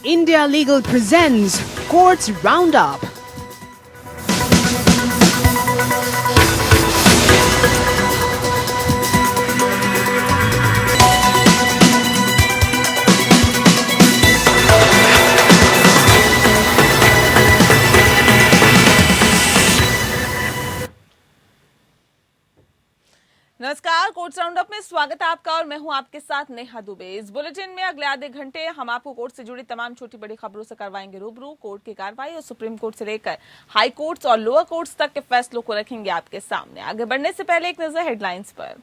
India Legal presents Courts Roundup. नमस्कार, courts roundup में स्वागत है आपका और मैं हूं आपके साथ नेहा दुबे। इस बुलेटिन में अगले आधे घंटे हम आपको कोर्ट से जुड़ी तमाम छोटी बड़ी खबरों से करवाएंगे रूबरू। कोर्ट की कार्रवाई और सुप्रीम कोर्ट से लेकर हाई कोर्ट्स और लोअर कोर्ट्स तक के फैसलों को रखेंगे आपके सामने। आगे बढ़ने से पहले एक नजर हेडलाइंस पर।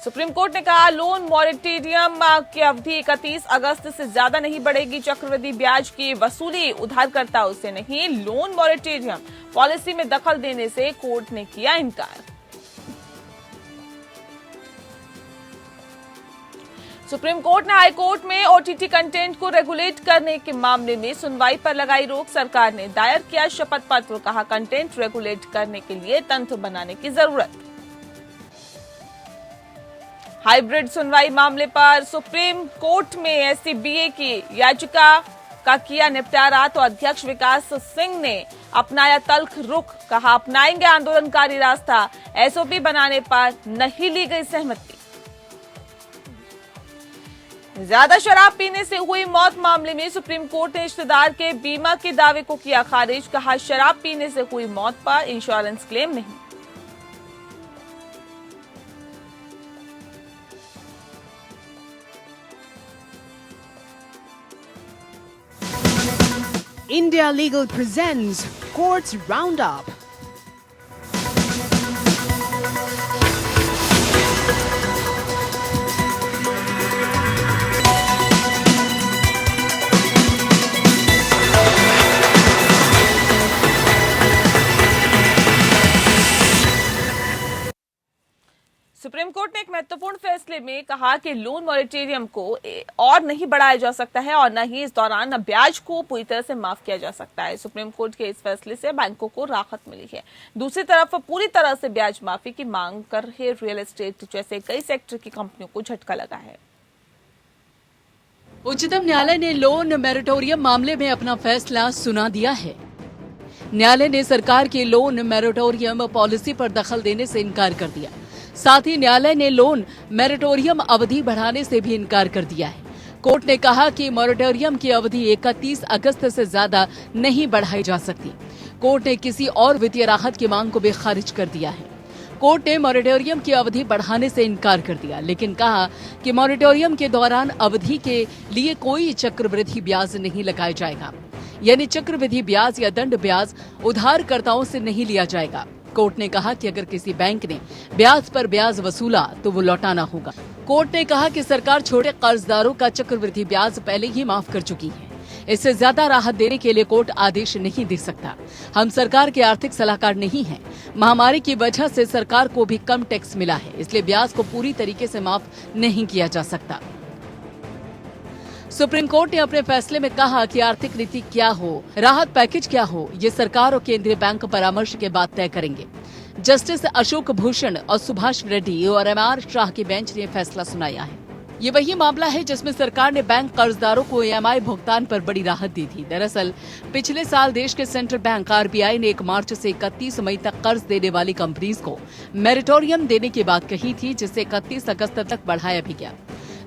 सुप्रीम कोर्ट ने कहा लोन मॉरेटोरियम की अवधि 31 अगस्त से ज्यादा नहीं बढ़ेगी। चक्रवृद्धि ब्याज की वसूली उधारकर्ताओं से नहीं। लोन मॉरेटोरियम पॉलिसी में दखल देने से कोर्ट ने किया इनकार। सुप्रीम कोर्ट ने हाई कोर्ट में ओटीटी कंटेंट को रेगुलेट करने के मामले में सुनवाई पर लगाई रोक। सरकार ने दायर किया शपथ पत्र, कहा कंटेंट रेगुलेट करने के लिए तंत्र बनाने की जरूरत। हाइब्रिड सुनवाई मामले पर सुप्रीम कोर्ट में एससीबीए की याचिका का किया निपटारा तो अध्यक्ष विकास सिंह ने अपनाया तल्ख रुख, कहा अपनाएंगे आंदोलनकारी रास्ता। एसओपी बनाने पर नहीं ली गई सहमति। ज्यादा शराब पीने से हुई मौत मामले में सुप्रीम कोर्ट ने रिश्तेदार के बीमा के दावे को किया खारिज, कहा शराब पीने से हुई मौत पर इंश्योरेंस क्लेम नहीं। India Legal presents Courts Roundup. Supreme court ने एक महत्वपूर्ण फैसले में कहा कि लोन मॉरेटोरियम को और नहीं बढ़ाया जा सकता है और न ही इस दौरान ब्याज को पूरी तरह से माफ किया जा सकता है। सुप्रीम कोर्ट के इस फैसले से बैंकों को राहत मिली है। दूसरी तरफ पूरी तरह से ब्याज माफी की मांग कर रहे रियल एस्टेट जैसे कई सेक्टर की कंपनियों को झटका लगा है। उच्चतम न्यायालय ने लोन मॉरेटोरियम मामले में अपना फैसला सुना दिया है। न्यायालय ने सरकार की लोन मॉरेटोरियम पॉलिसी पर दखल देने से इनकार कर दिया। साथ ही न्यायालय ने लोन मॉरेटोरियम अवधि बढ़ाने से भी इनकार कर दिया है। कोर्ट ने कहा कि मॉरेटोरियम की अवधि 31 अगस्त से ज्यादा नहीं बढ़ाई जा सकती। कोर्ट ने किसी और वित्तीय राहत की मांग को भी खारिज कर दिया है। कोर्ट ने मॉरेटोरियम की अवधि बढ़ाने से इनकार कर दिया, लेकिन कहा कि मॉरेटोरियम के दौरान अवधि के लिए कोई चक्रवृद्धि ब्याज नहीं लगाया जाएगा, यानी चक्रवृद्धि ब्याज या दंड ब्याज उधारकर्ताओं से नहीं लिया जाएगा। कोर्ट ने कहा कि अगर किसी बैंक ने ब्याज पर ब्याज वसूला तो वो लौटाना होगा। कोर्ट ने कहा कि सरकार छोटे कर्जदारों का चक्रवृद्धि ब्याज पहले ही माफ कर चुकी है। इससे ज्यादा राहत देने के लिए कोर्ट आदेश नहीं दे सकता। हम सरकार के आर्थिक सलाहकार नहीं हैं। महामारी की वजह से सरकार को भी कम टैक्स मिला है, इसलिए ब्याज को पूरी तरीके से माफ नहीं किया जा सकता। सुप्रीम कोर्ट ने अपने फैसले में कहा कि आर्थिक नीति क्या हो, राहत पैकेज क्या हो, ये सरकार और केंद्रीय बैंक परामर्श के बाद तय करेंगे। जस्टिस अशोक भूषण और सुभाष रेड्डी और एमआर शाह की बेंच ने फैसला सुनाया है। ये वही मामला है जिसमें सरकार ने बैंक कर्जदारों को ईएमआई भुगतान पर बड़ी राहत दी थी। दरअसल पिछले साल देश के सेंट्रल बैंक आरबीआई ने 1 मार्च से 31 मई तक कर्ज देने वाली कंपनीज को मॉरेटोरियम देने की बात कही थी, जिसे 31 अगस्त तक बढ़ाया भी गया।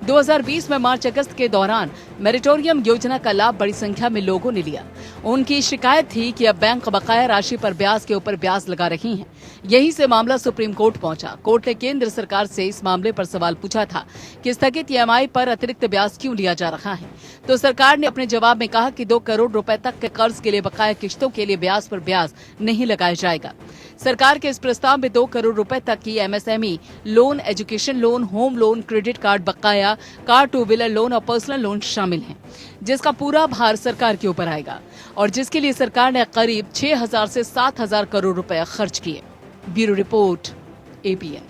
2020 में मार्च अगस्त के दौरान मॉरेटोरियम योजना का लाभ बड़ी संख्या में लोगों ने लिया। उनकी शिकायत थी कि अब बैंक बकाया राशि पर ब्याज के ऊपर ब्याज लगा रही हैं। यही से मामला सुप्रीम कोर्ट पहुंचा। कोर्ट ने केंद्र सरकार से इस मामले पर सवाल पूछा था कि स्थगित ईएमआई पर अतिरिक्त ब्याज क्यों लिया जा रहा है, तो सरकार ने अपने जवाब में कहा कि 2 करोड़ रुपए तक के कर्ज के लिए बकाया किश्तों के लिए ब्याज पर ब्याज नहीं लगाया जाएगा। सरकार के इस प्रस्ताव में 2 करोड़ रुपए तक की MSME loan, education loan, home loan, credit card बकाया, कार 2 व्हीलर लोन और पर्सनल लोन शामिल हैं, जिसका पूरा भार सरकार के ऊपर आएगा और जिसके लिए सरकार ने करीब 6,000 से 7,000 करोड़ रुपए खर्च किए। Bureau report, APN.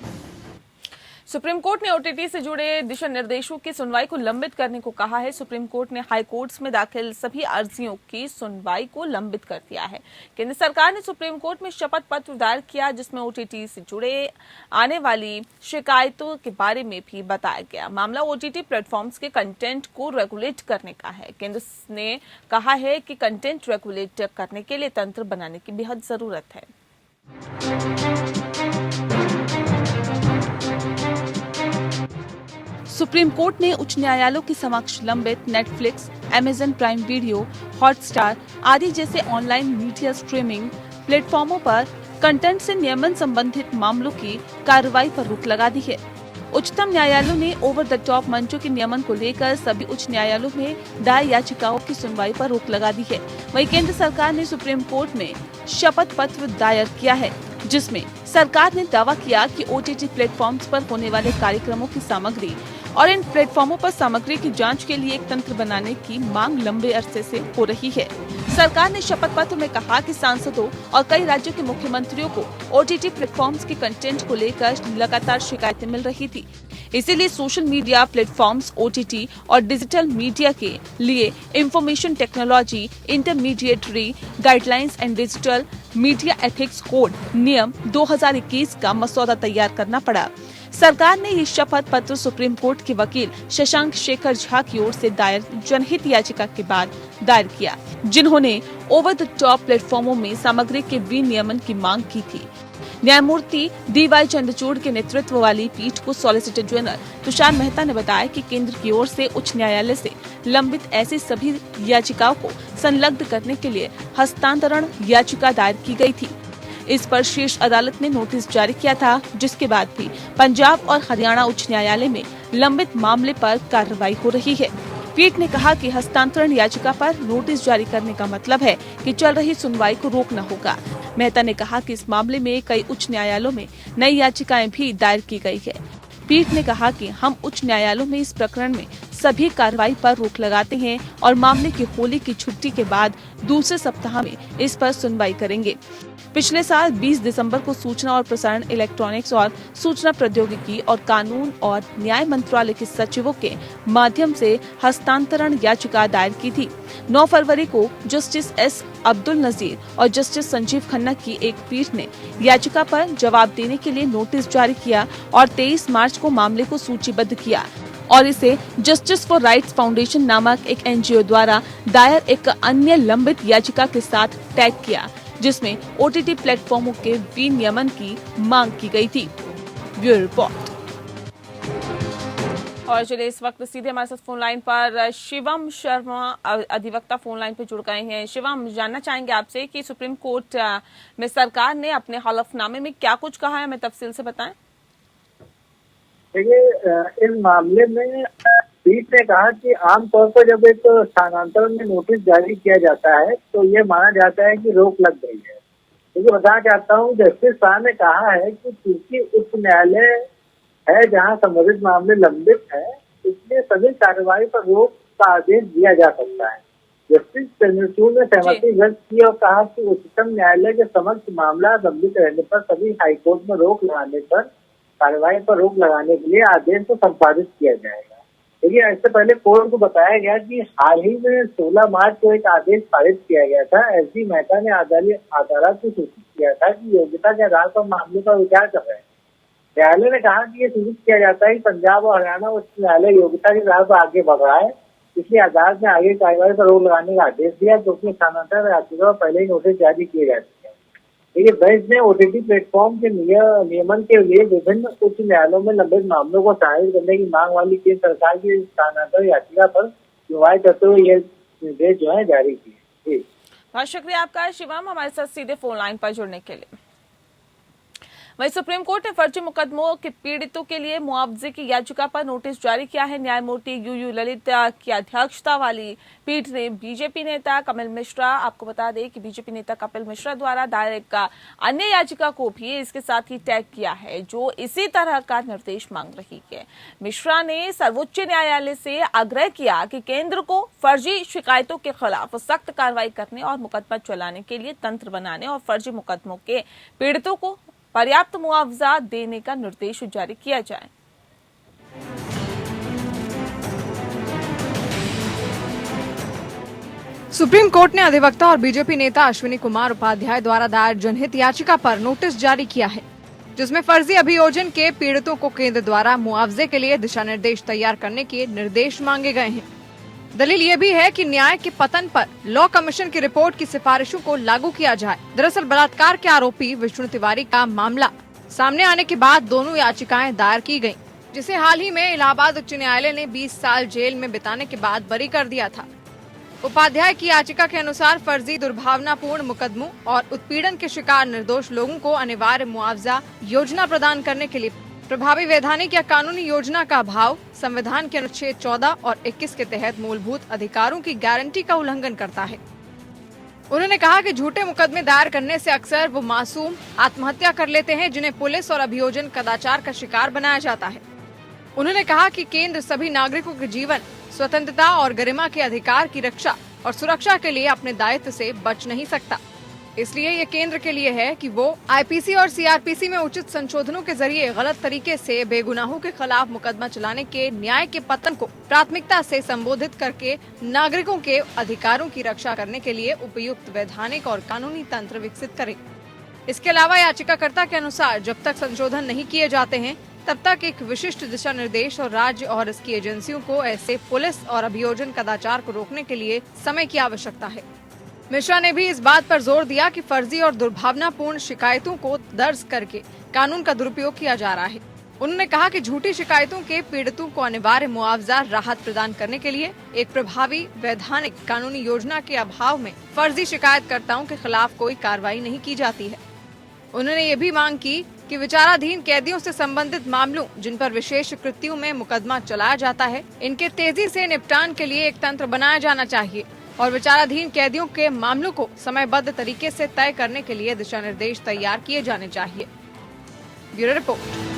Supreme court ने ओटीटी से जुड़े दिशा निर्देशों की सुनवाई को लंबित करने को कहा है। सुप्रीम कोर्ट ने हाई कोर्ट्स में दाखिल सभी अर्जियों की सुनवाई को लंबित कर दिया है। केंद्र सरकार ने सुप्रीम कोर्ट में शपथ पत्र दायर किया, जिसमें ओटीटी से जुड़े आने वाली शिकायतों के बारे में भी बताया गया। मामला ओटीटी प्लेटफॉर्म्स के कंटेंट को रेगुलेट करने का है। केंद्र ने कहा है कि कंटेंट रेगुलेट करने के लिए तंत्र बनाने की बेहद जरूरत है। सुप्रीम कोर्ट ने उच्च न्यायालयों के समक्ष लंबित Netflix, Amazon prime video, Hotstar आदि जैसे ऑनलाइन मीडिया स्ट्रीमिंग प्लेटफॉर्मों पर कंटेंट से नियमन संबंधित मामलों की कार्रवाई पर रोक लगा दी है। उच्चतम न्यायालय ने ओवर द टॉप मंचों के नियमन को लेकर सभी उच्च न्यायालयों में दायर याचिकाओं की सुनवाई पर रोक लगा दी है। वहीं केंद्र सरकार ने सुप्रीम कोर्ट में शपथ पत्र दायर किया है, जिसमें सरकार ने दावा किया कि ओटीटी प्लेटफॉर्म्स पर होने वाले कार्यक्रमों की सामग्री और इन प्लेटफॉर्मों पर सामग्री की जांच के लिए एक तंत्र बनाने की मांग लंबे अरसे से हो रही है। सरकार ने शपथ पत्र में कहा कि सांसदों और कई राज्यों के मुख्यमंत्रियों को ओटीटी प्लेटफॉर्म्स के कंटेंट को लेकर लगातार शिकायतें मिल रही थी। इसीलिए सोशल मीडिया प्लेटफॉर्म्स, ओटीटी और डिजिटल मीडिया के लिए information technology intermediary guidelines and digital media ethics code नियम 2021 का मसौदा तैयार करना पड़ा। सरकार ने ये शपथ पत्र सुप्रीम कोर्ट के वकील शशांक शेखर झा की ओर से दायर जनहित याचिका के बाद दायर किया, जिन्होंने ओवर द टॉप प्लेटफॉर्मों में सामग्री के विनियमन की मांग की थी। न्यायमूर्ति DY चंद्रचूड़ के नेतृत्व वाली पीठ को सॉलिसिटर जनरल तुषार मेहता ने बताया कि केंद्र की ओर से उच्च न्यायालय से लंबित ऐसी सभी याचिकाओं को संलग्न करने के लिए हस्तांतरण याचिका दायर की गई थी। इस पर शीर्ष अदालत ने नोटिस जारी किया था, जिसके बाद भी पंजाब और हरियाणा उच्च न्यायालय में लंबित मामले पर कार्रवाई हो रही है। पीठ ने कहा कि हस्तांतरण याचिका पर नोटिस जारी करने का मतलब है कि चल रही सुनवाई को रोकना होगा। मेहता ने कहा कि इस मामले में कई उच्च न्यायालयों में नई याचिकाएं भी दायर की गई है। पीठ ने कहा कि हम उच्च न्यायालयों में इस प्रकरण में सभी कार्रवाई पर रोक लगाते हैं और मामले की होली की छुट्टी के बाद दूसरे सप्ताह में इस पर सुनवाई करेंगे। पिछले साल 20 दिसंबर को सूचना और प्रसारण, इलेक्ट्रॉनिक्स और सूचना प्रौद्योगिकी और कानून और न्याय मंत्रालय के सचिवों के माध्यम से हस्तांतरण याचिका दायर की थी। 9 फरवरी को जस्टिस S. अब्दुल नजीर और जस्टिस संजीव खन्ना की एक पीठ ने याचिका पर जवाब देने के लिए नोटिस जारी किया और 23 मार्च को मामले को सूचीबद्ध किया और इसे जस्टिस फॉर राइट्स फाउंडेशन नामक एक NGO द्वारा दायर एक अन्य लंबित याचिका के साथ टैग किया, जिसमें ओटीटी प्लेटफॉर्मों के विनियमन की मांग की गई थी। Bureau report. और चलिए इस वक्त सीधे हमारे साथ फोन लाइन पर शिवम शर्मा अधिवक्ता फोन लाइन पर जुड़ गए हैं। शिवम, जानना चाहेंगे आपसे कि सुप्रीम कोर्ट में सरकार ने अपने हलफनामे में क्या कुछ कहा है, हमें तफसील से बताएं। देखिए, इस मामले में पीठ ने कहा कि आमतौर पर जब एक स्थानांतरण में नोटिस जारी किया जाता है तो ये माना जाता है कि रोक लग गई है। लेकिन बताना चाहता हूँ, जस्टिस शाह ने कहा है कि क्योंकि उच्च न्यायालय है जहाँ संबंधित मामले लंबित है, इसलिए सभी कार्रवाई पर रोक का आदेश दिया जा सकता है। जस्टिस चंद्रचूड़ ने सहमति व्यक्त की और कहा कि उच्चतम न्यायालय के समक्ष मामला लंबित रहने पर सभी हाईकोर्ट में रोक लगाने पर कार्रवाई पर रोक लगाने के लिए आदेश को संपादित किया जाएगा। देखिए, इससे पहले कोर्ट को बताया गया कि हाल ही में 16 मार्च को एक आदेश पारित किया गया था। एसडी मेहता ने अदालत को सूचित किया था कि योग्यता के आधार पर मामले पर विचार कर रहे हैं। न्यायालय ने कहा कि ये सूचित किया जाता है कि पंजाब और हरियाणा उच्च न्यायालय योग्यता के आधार पर आगे बढ़ रहा है, इसलिए अदालत ने आगे कार्रवाई पर रोक लगाने का आदेश दिया, क्योंकि स्थानांतरण याचिका पहले ही नोटिस जारी किए जा चुके हैं। देखिए, बेंच ने ओटीटी प्लेटफॉर्म के नियमन के लिए विभिन्न उच्च न्यायालयों में लंबित मामलों को शामिल करने की मांग वाली केंद्र सरकार की स्थानांतरण याचिका पर सुनवाई करते हुए ये निर्देश जो है जारी किए। बहुत शुक्रिया आपका शिवम, हमारे साथ सीधे फोन लाइन पर जुड़ने के लिए। वहीं सुप्रीम कोर्ट ने फर्जी मुकदमों के पीड़ितों के लिए मुआवजे की याचिका पर नोटिस जारी किया है। न्यायमूर्ति UU ललित की अध्यक्षता वाली पीठ ने बीजेपी नेता कपिल मिश्रा, आपको बता दें कि बीजेपी नेता कपिल मिश्रा द्वारा दायर एक अन्य याचिका को भी इसके साथ ही टैग किया है, जो इसी तरह का निर्देश मांग रही है। मिश्रा ने सर्वोच्च न्यायालय से आग्रह किया कि केंद्र को फर्जी शिकायतों के खिलाफ सख्त कार्रवाई करने और मुकदमा चलाने के लिए तंत्र बनाने और फर्जी मुकदमों के पीड़ितों को पर्याप्त मुआवजा देने का निर्देश जारी किया जाए। सुप्रीम कोर्ट ने अधिवक्ता और बीजेपी नेता अश्विनी कुमार उपाध्याय द्वारा दायर जनहित याचिका पर नोटिस जारी किया है, जिसमें फर्जी अभियोजन के पीड़ितों को केंद्र द्वारा मुआवजे के लिए दिशा निर्देश तैयार करने के निर्देश मांगे गए हैं। दलील ये भी है कि न्याय के पतन पर लॉ कमीशन की रिपोर्ट की सिफारिशों को लागू किया जाए। दरअसल बलात्कार के आरोपी विष्णु तिवारी का मामला सामने आने के बाद दोनों याचिकाएं दायर की गयी, जिसे हाल ही में इलाहाबाद उच्च न्यायालय ने 20 साल जेल में बिताने के बाद बरी कर दिया था। उपाध्याय की याचिका के अनुसार फर्जी दुर्भावनापूर्ण मुकदमों और उत्पीड़न के शिकार निर्दोष लोगों को अनिवार्य मुआवजा योजना प्रदान करने के लिए प्रभावी वैधानिक या कानूनी योजना का अभाव संविधान के अनुच्छेद 14 और 21 के तहत मूलभूत अधिकारों की गारंटी का उल्लंघन करता है। उन्होंने कहा कि झूठे मुकदमे दायर करने से अक्सर वो मासूम आत्महत्या कर लेते हैं, जिन्हें पुलिस और अभियोजन कदाचार का शिकार बनाया जाता है। उन्होंने कहा कि केंद्र सभी नागरिकों के जीवन, स्वतंत्रता और गरिमा के अधिकार की रक्षा और सुरक्षा के लिए अपने दायित्व से बच नहीं सकता। इसलिए ये केंद्र के लिए है कि वो आईपीसी और सीआरपीसी में उचित संशोधनों के जरिए गलत तरीके से बेगुनाहों के खिलाफ मुकदमा चलाने के न्याय के पतन को प्राथमिकता से संबोधित करके नागरिकों के अधिकारों की रक्षा करने के लिए उपयुक्त वैधानिक और कानूनी तंत्र विकसित करे। इसके अलावा याचिकाकर्ता के अनुसार जब तक संशोधन नहीं किए जाते हैं, तब तक एक विशिष्ट दिशा निर्देश और राज्य और इसकी एजेंसियों को ऐसे पुलिस और अभियोजन कदाचार को रोकने के लिए समय की आवश्यकता है। मिश्रा ने भी इस बात पर जोर दिया कि फर्जी और दुर्भावनापूर्ण शिकायतों को दर्ज करके कानून का दुरुपयोग किया जा रहा है। उन्होंने कहा कि झूठी शिकायतों के पीड़ितों को अनिवार्य मुआवजा राहत प्रदान करने के लिए एक प्रभावी वैधानिक कानूनी योजना के अभाव में फर्जी शिकायतकर्ताओं के खिलाफ कोई कार्रवाई नहीं की जाती है। उन्होंने ये भी मांग की कि विचाराधीन कैदियों से संबंधित मामलों जिन पर विशेष कृत्यों में मुकदमा चलाया जाता है, इनके तेजी से निपटान के लिए एक तंत्र बनाया जाना चाहिए और विचाराधीन कैदियों के मामलों को समयबद्ध तरीके से तय करने के लिए दिशा निर्देश तैयार किए जाने चाहिए। Bureau report.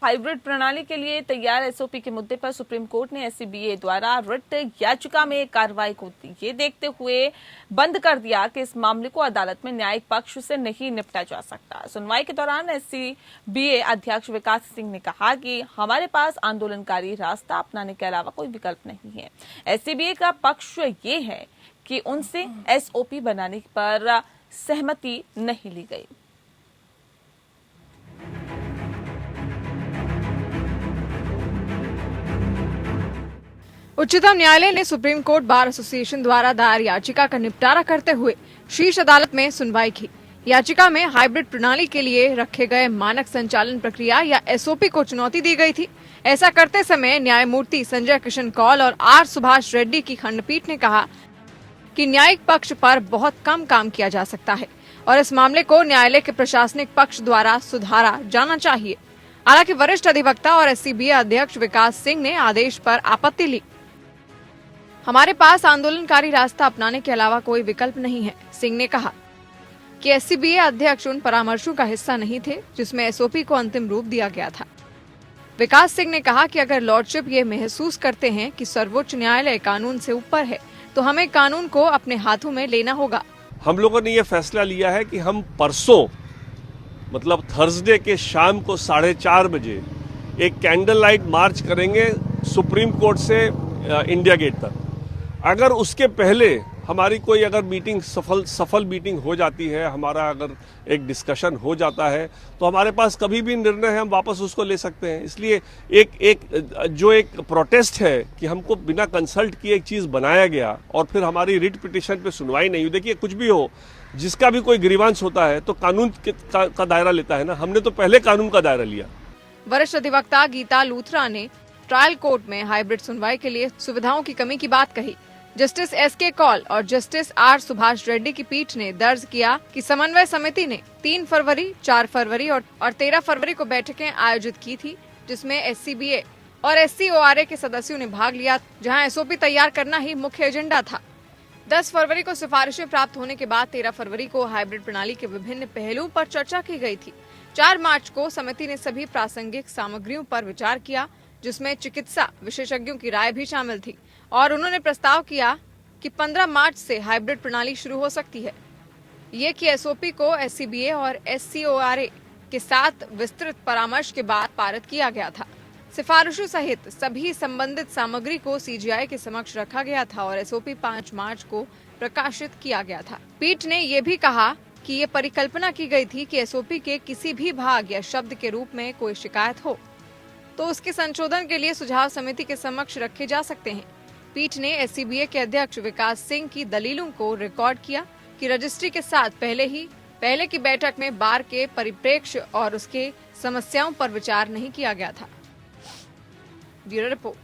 हाइब्रिड प्रणाली के लिए तैयार एसओपी के मुद्दे पर सुप्रीम कोर्ट ने एससीबीए द्वारा रिट याचिका में कार्रवाई को ये देखते हुए बंद कर दिया कि इस मामले को अदालत में न्यायिक पक्ष से नहीं निपटा जा सकता। सुनवाई के दौरान एससीबीए अध्यक्ष विकास सिंह ने कहा कि हमारे पास आंदोलनकारी रास्ता अपनाने के अलावा कोई विकल्प नहीं है। एससीबीए का पक्ष ये है कि उनसे एसओपी बनाने पर सहमति नहीं ली गई। उच्चतम न्यायालय ने सुप्रीम कोर्ट बार एसोसिएशन द्वारा दायर याचिका का निपटारा करते हुए शीर्ष अदालत में सुनवाई की। याचिका में हाइब्रिड प्रणाली के लिए रखे गए मानक संचालन प्रक्रिया या एसओपी को चुनौती दी गई थी। ऐसा करते समय न्यायमूर्ति संजय किशन कौल और आर सुभाष रेड्डी की खंडपीठ ने कहा कि न्यायिक पक्ष पर बहुत कम काम किया जा सकता है और इस मामले को न्यायालय के प्रशासनिक पक्ष द्वारा सुधारा जाना चाहिए। हालांकि वरिष्ठ अधिवक्ता और एससीबीए अध्यक्ष विकास सिंह ने आदेश पर आपत्ति ली। हमारे पास आंदोलनकारी रास्ता अपनाने के अलावा कोई विकल्प नहीं है। सिंह ने कहा कि एससीबीए अध्यक्ष उन परामर्शों का हिस्सा नहीं थे जिसमें एसओपी को अंतिम रूप दिया गया था। विकास सिंह ने कहा कि अगर लॉर्डशिप ये महसूस करते हैं कि सर्वोच्च न्यायालय कानून से ऊपर है, तो हमें कानून को अपने हाथों में लेना होगा। हम लोगों ने ये फैसला लिया है कि हम परसों मतलब थर्सडे के शाम को 4:30 बजे एक कैंडल लाइट मार्च करेंगे सुप्रीम कोर्ट से इंडिया गेट तक। अगर उसके पहले हमारी कोई अगर मीटिंग सफल मीटिंग हो जाती है, हमारा अगर एक डिस्कशन हो जाता है, तो हमारे पास कभी भी निर्णय है, हम वापस उसको ले सकते हैं। इसलिए एक प्रोटेस्ट है कि हमको बिना कंसल्ट किए एक चीज़ बनाया गया और फिर हमारी रिट पिटिशन पे सुनवाई नहीं हुई। देखिए, कुछ भी हो, जिसका भी कोई ग्रीवांस होता है तो कानून का दायरा लेता है ना। हमने तो पहले कानून का दायरा लिया। वरिष्ठ अधिवक्ता गीता लूथरा ने ट्रायल कोर्ट में हाइब्रिड सुनवाई के लिए सुविधाओं की कमी की बात कही। जस्टिस एसके कौल और जस्टिस आर सुभाष रेड्डी की पीठ ने दर्ज किया कि समन्वय समिति ने 3 फरवरी, 4 फरवरी और 13 फरवरी को बैठकें आयोजित की थी, जिसमें एससीबीए और एससीओआरए के सदस्यों ने भाग लिया, जहां एसओपी तैयार करना ही मुख्य एजेंडा था। 10 फरवरी को सिफारिशें प्राप्त होने के बाद 13 फरवरी को हाइब्रिड प्रणाली के विभिन्न पहलुओं पर चर्चा की गई थी। 4 मार्च को समिति ने सभी प्रासंगिक सामग्रियों पर विचार किया, जिसमें चिकित्सा विशेषज्ञों की राय भी शामिल थी, और उन्होंने प्रस्ताव किया कि 15 मार्च से हाइब्रिड प्रणाली शुरू हो सकती है। ये कि एसओपी को एससीबीए और एससीओआरए के साथ विस्तृत परामर्श के बाद पारित किया गया था। सिफारिशों सहित सभी संबंधित सामग्री को सीजीआई के समक्ष रखा गया था और एसओपी 5 मार्च को प्रकाशित किया गया था। पीठ ने ये भी कहा कि ये परिकल्पना की गई थी कि एसओपी के किसी भी भाग या शब्द के रूप में कोई शिकायत हो तो उसके संशोधन के लिए सुझाव समिति के समक्ष रखे जा सकते हैं। पीठ ने एससीबीए के अध्यक्ष विकास सिंह की दलीलों को रिकॉर्ड किया कि रजिस्ट्री के साथ पहले की बैठक में बार के परिप्रेक्ष्य और उसके समस्याओं पर विचार नहीं किया गया था। Bureau report.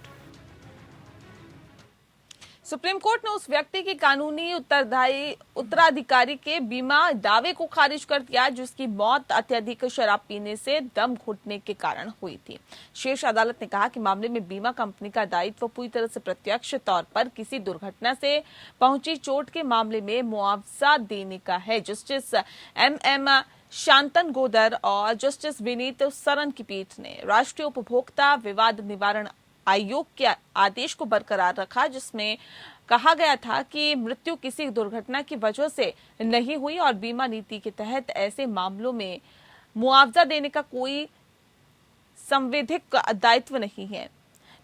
सुप्रीम कोर्ट ने उस व्यक्ति की कानूनी उत्तराधिकारी के बीमा दावे को खारिज कर दिया जिसकी मौत अत्यधिक शराब पीने से दम घुटने के कारण हुई थी। शीर्ष अदालत ने कहा कि मामले में बीमा कंपनी का दायित्व पूरी तरह से प्रत्यक्ष तौर पर किसी दुर्घटना से पहुंची चोट के मामले में मुआवजा देने का है। जस्टिस एम शांतन गोदर और जस्टिस विनीत सरन की पीठ ने राष्ट्रीय उपभोक्ता विवाद निवारण आयोग के आदेश को बरकरार रखा जिसमें कहा गया था कि मृत्यु किसी दुर्घटना की वजह से नहीं हुई और बीमा नीति के तहत ऐसे मामलों में मुआवजा देने का कोई संवैधानिक दायित्व नहीं है।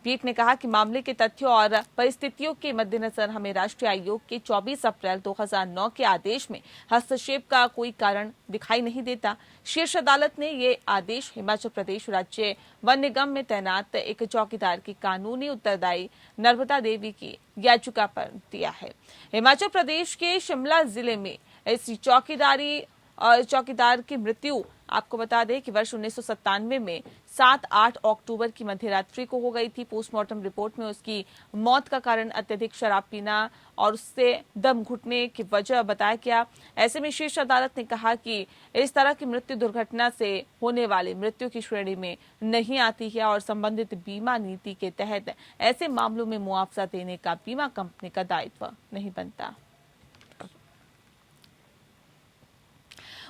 पीठ ने कहा कि मामले के तथ्यों और परिस्थितियों के मद्देनजर हमें राष्ट्रीय आयोग के 24 अप्रैल 2009 के आदेश में हस्तक्षेप का कोई कारण दिखाई नहीं देता। शीर्ष अदालत ने ये आदेश हिमाचल प्रदेश राज्य वन निगम में तैनात एक चौकीदार की कानूनी उत्तरदायी नर्मदा देवी की याचिका पर दिया है। हिमाचल प्रदेश के शिमला जिले में इस चौकीदार की मृत्यु आपको बता दें कि वर्ष 1997 में 7-8 अक्टूबर की मध्यरात्रि को हो गई थी। पोस्टमार्टम रिपोर्ट में उसकी मौत का कारण अत्यधिक शराब पीना और उससे दम घुटने की वजह बताया गया। ऐसे में शीर्ष अदालत ने कहा कि इस तरह की मृत्यु दुर्घटना से होने वाली मृत्यु की श्रेणी में नहीं आती है और संबंधित बीमा नीति के तहत ऐसे मामलों में मुआवजा देने का बीमा कंपनी का दायित्व नहीं बनता।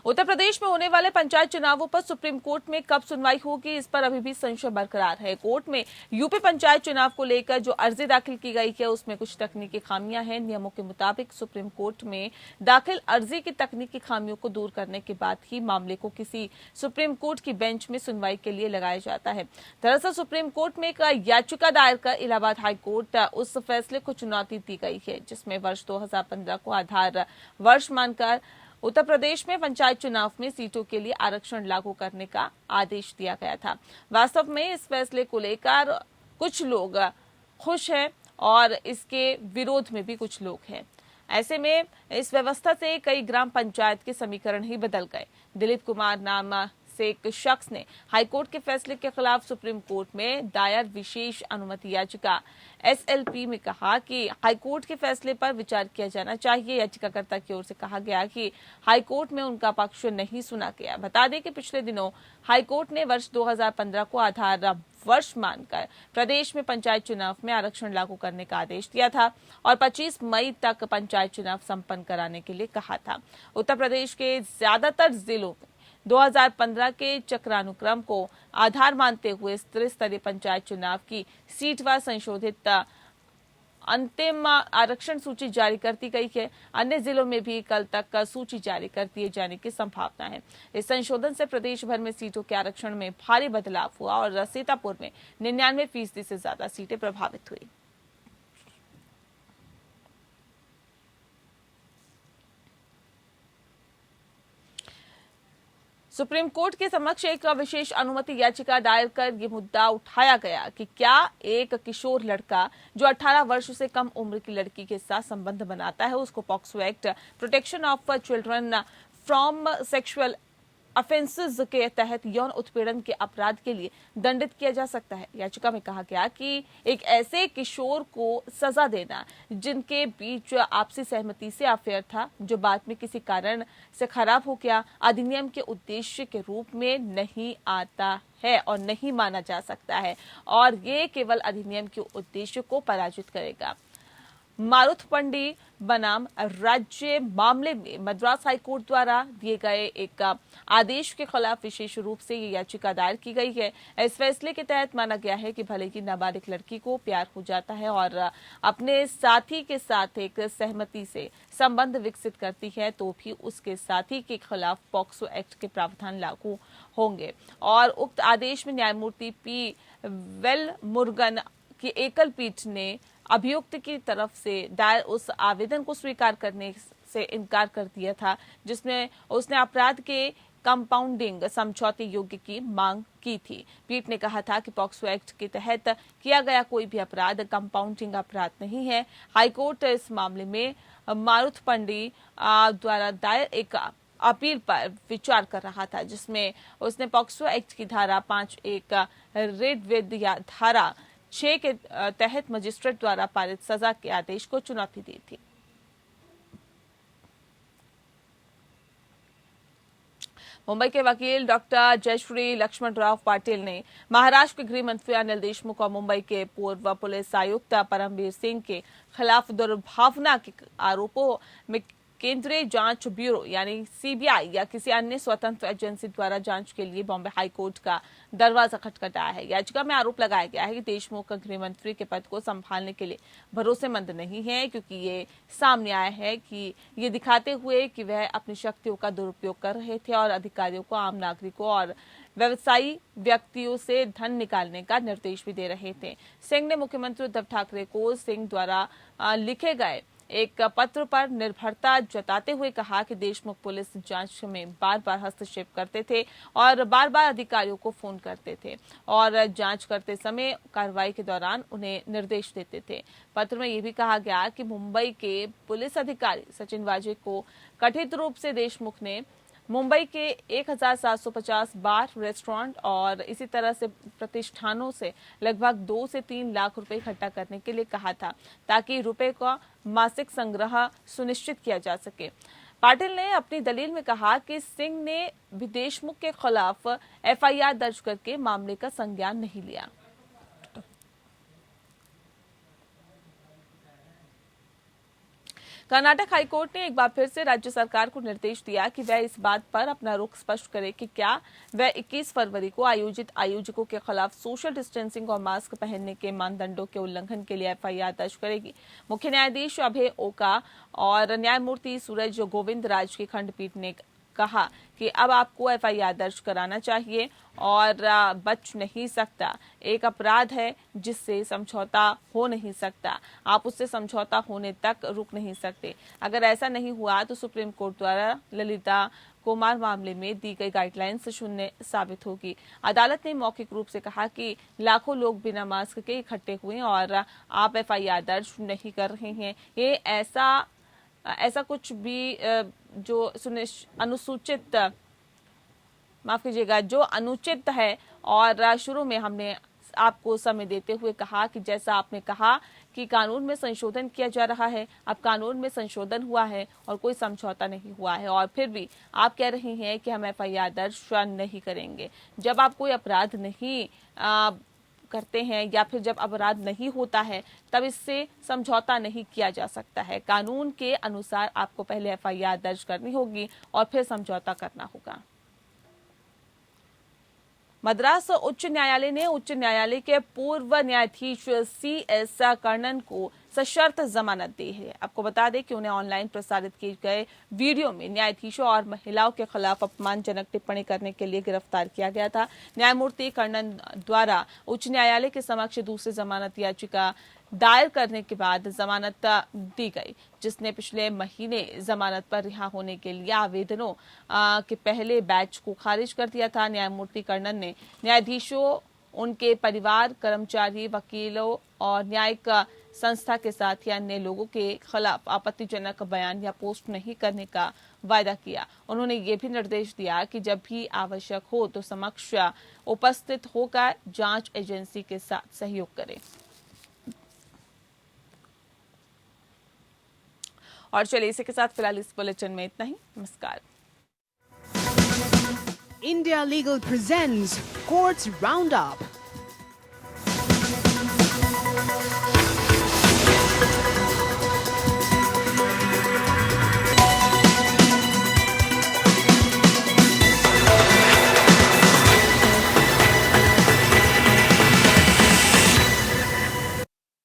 उत्तर प्रदेश में होने वाले पंचायत चुनावों पर सुप्रीम कोर्ट में कब सुनवाई होगी, इस पर अभी भी संशय बरकरार है। कोर्ट में यूपी पंचायत चुनाव को लेकर जो अर्जी दाखिल की गई है उसमें कुछ तकनीकी खामियां हैं। नियमों के मुताबिक सुप्रीम कोर्ट में दाखिल अर्जी की तकनीकी खामियों को दूर करने के बाद ही मामले को किसी सुप्रीम कोर्ट की बेंच में सुनवाई के लिए लगाया जाता है। दरअसल सुप्रीम कोर्ट में एक याचिका दायर कर इलाहाबाद हाईकोर्ट उस फैसले को चुनौती दी गई है जिसमें वर्ष 2015 को आधार वर्ष मानकर उत्तर प्रदेश में पंचायत चुनाव में सीटों के लिए आरक्षण लागू करने का आदेश दिया गया था। वास्तव में इस फैसले को लेकर कुछ लोग खुश हैं और इसके विरोध में भी कुछ लोग हैं। ऐसे में इस व्यवस्था से कई ग्राम पंचायत के समीकरण ही बदल गए। दिलीप कुमार नाम से एक शख्स ने हाईकोर्ट के फैसले के खिलाफ सुप्रीम कोर्ट में दायर विशेष अनुमति याचिका एसएलपी में कहा कि हाईकोर्ट के फैसले पर विचार किया जाना चाहिए। याचिकाकर्ता की ओर से कहा गया कि हाईकोर्ट में उनका पक्ष नहीं सुना गया। बता दें कि पिछले दिनों हाईकोर्ट ने वर्ष 2015 को आधार वर्ष मानकर प्रदेश में पंचायत चुनाव में आरक्षण लागू करने का आदेश दिया था और 25 मई तक पंचायत चुनाव संपन्न कराने के लिए कहा था। उत्तर प्रदेश के ज्यादातर जिलों में 2015 के चक्रानुक्रम को आधार मानते हुए त्रिस्तरीय पंचायत चुनाव की सीटवार संशोधित अंतिम आरक्षण सूची जारी कर दी गई है। अन्य जिलों में भी कल तक सूची जारी कर दिए जाने की संभावना है। इस संशोधन से प्रदेश भर में सीटों के आरक्षण में भारी बदलाव हुआ और सीतापुर में 99% से ज्यादा सीटें प्रभावित हुई। सुप्रीम कोर्ट के समक्ष एक विशेष अनुमति याचिका दायर कर ये मुद्दा उठाया गया कि क्या एक किशोर लड़का जो 18 वर्ष से कम उम्र की लड़की के साथ संबंध बनाता है उसको POCSO act protection of children from sexual offences के तहत यौन उत्पीड़न के अपराध के लिए दंडित किया जा सकता है। याचिका में कहा गया कि एक ऐसे किशोर को सजा देना जिनके बीच आपसी सहमति से अफेयर था जो बाद में किसी कारण से खराब हो गया अधिनियम के उद्देश्य के रूप में नहीं आता है और नहीं माना जा सकता है और ये केवल अधिनियम के उद्देश्य को पराजित करेगा। मारुथपंडी बनाम राज्य मामले में मद्रास हाईकोर्ट द्वारा दिए गए एक आदेश के खिलाफ विशेष रूप से ये याचिका दायर की गई है। इस फैसले के तहत माना गया है कि भले ही नाबालिग लड़की को प्यार हो जाता है और अपने साथी के साथ एक सहमति से संबंध विकसित करती है तो भी उसके साथी के खिलाफ पॉक्सो एक्ट के प्रावधान लागू होंगे और उक्त आदेश में न्यायमूर्ति पी वेल मुर्गन की एकल पीठ ने अभियुक्त की तरफ से दायर उस आवेदन को स्वीकार करने से इनकार कर दिया था जिसमें उसने अपराध के कंपाउंडिंग समझौते योग्य की मांग की थी। पीठ ने कहा था कि पॉक्सो एक्ट के तहत किया गया कोई भी अपराध कंपाउंडिंग अपराध नहीं है। हाईकोर्ट इस मामले में मारुत पंडी द्वारा दायर एक अपील पर विचार कर रहा था जिसमें उसने पॉक्सो एक्ट की धारा 5(1) रेड विद या धारा 6 के तहत मजिस्ट्रेट द्वारा पारित सजा के आदेश को चुनौती दी थी। मुंबई के वकील डॉक्टर जयश्री लक्ष्मणराव पाटिल ने महाराष्ट्र के गृह मंत्री अनिल देशमुख और मुंबई के पूर्व पुलिस आयुक्त परमवीर सिंह के खिलाफ दुर्भावना के आरोपों में केंद्रीय जांच ब्यूरो यानी सीबीआई या किसी अन्य स्वतंत्र एजेंसी द्वारा जांच के लिए बॉम्बे हाईकोर्ट का दरवाजा खटखटाया है। याचिका में आरोप लगाया गया है कि देशमुख गृह मंत्री के पद को संभालने के लिए भरोसेमंद नहीं है क्योंकि ये सामने आया है कि ये दिखाते हुए कि वह अपनी शक्तियों का दुरुपयोग कर रहे थे और अधिकारियों को, आम नागरिकों और व्यवसायी व्यक्तियों से धन निकालने का निर्देश भी दे रहे थे। सिंह ने मुख्यमंत्री उद्धव ठाकरे को सिंह द्वारा लिखे गए एक पत्र पर निर्भरता जताते हुए कहा कि देशमुख पुलिस जांच में बार बार हस्तक्षेप करते थे और बार बार अधिकारियों को फोन करते थे और जांच करते समय कार्रवाई के दौरान उन्हें निर्देश देते थे। पत्र में यह भी कहा गया कि मुंबई के पुलिस अधिकारी सचिन वाजे को कथित रूप से देशमुख ने मुंबई के 1750 बार, रेस्टोरेंट और इसी तरह से प्रतिष्ठानों से लगभग 2 से 3 लाख रुपए इकट्ठा करने के लिए कहा था ताकि रुपए का मासिक संग्रह सुनिश्चित किया जा सके। पाटिल ने अपनी दलील में कहा कि सिंह ने भी देशमुख के खिलाफ एफआईआर दर्ज करके मामले का संज्ञान नहीं लिया। कर्नाटक हाईकोर्ट ने एक बार फिर से राज्य सरकार को निर्देश दिया कि वह इस बात पर अपना रुख स्पष्ट करे कि क्या वह 21 फरवरी को आयोजित आयोजकों के खिलाफ सोशल डिस्टेंसिंग और मास्क पहनने के मानदंडों के उल्लंघन के लिए एफआईआर दर्ज करेगी। मुख्य न्यायाधीश अभय ओका और न्यायमूर्ति सूरज गोविंद राज की खंडपीठ ने कहा कि अब आपको एफआईआर दर्ज कराना चाहिए और बच नहीं सकता। एक अपराध है जिससे समझौता हो नहीं सकता, आप उससे समझौता होने तक रुक नहीं सकते। अगर ऐसा नहीं हुआ तो सुप्रीम कोर्ट द्वारा ललिता कुमार मामले में दी गई गाइडलाइंस शून्य साबित होगी। अदालत ने मौखिक रूप से कहा कि लाखों लोग बिना मास्क के इकट्ठे हुए और आप एफआईआर दर्ज नहीं कर रहे हैं। ये ऐसा कुछ भी जो अनुसूचित माफ कीजिएगा जो अनुचित है और शुरू में हमने आपको समय देते हुए कहा कि जैसा आपने कहा कि कानून में संशोधन किया जा रहा है, अब कानून में संशोधन हुआ है और कोई समझौता नहीं हुआ है और फिर भी आप कह रहे हैं कि हम एफआईआर दर्ज नहीं करेंगे। जब आप कोई अपराध नहीं करते हैं या फिर जब अपराध नहीं होता है तब इससे समझौता नहीं किया जा सकता है। कानून के अनुसार आपको पहले एफआईआर दर्ज करनी होगी और फिर समझौता करना होगा। मद्रास उच्च न्यायालय ने उच्च न्यायालय के पूर्व न्यायाधीश CS कर्णन को सशर्त जमानत दी है। आपको बता दें कि उन्हें ऑनलाइन प्रसारित किए गए वीडियो में न्यायाधीशों और महिलाओं के खिलाफ अपमानजनक टिप्पणी करने के लिए गिरफ्तार किया गया था। न्यायमूर्ति कर्णन द्वारा उच्च न्यायालय के समक्ष दूसरी जमानत याचिका दायर करने के बाद जमानत दी गई, जिसने पिछले महीने जमानत पर रिहा होने के लिए आवेदनों के पहले बैच को खारिज कर दिया था। न्यायमूर्ति कर्णन ने न्यायाधीशों, उनके परिवार, कर्मचारी, वकीलों और न्यायिक संस्था के साथ या अन्य लोगों के खिलाफ आपत्तिजनक बयान या पोस्ट नहीं करने का वायदा किया। उन्होंने ये भी निर्देश दिया कि जब भी आवश्यक हो तो समक्ष उपस्थित होकर जांच एजेंसी के साथ सहयोग करें। और चलिए इसी के साथ फिलहाल इस बुलेटिन में इतना ही। नमस्कार। India Legal presents Courts Roundup.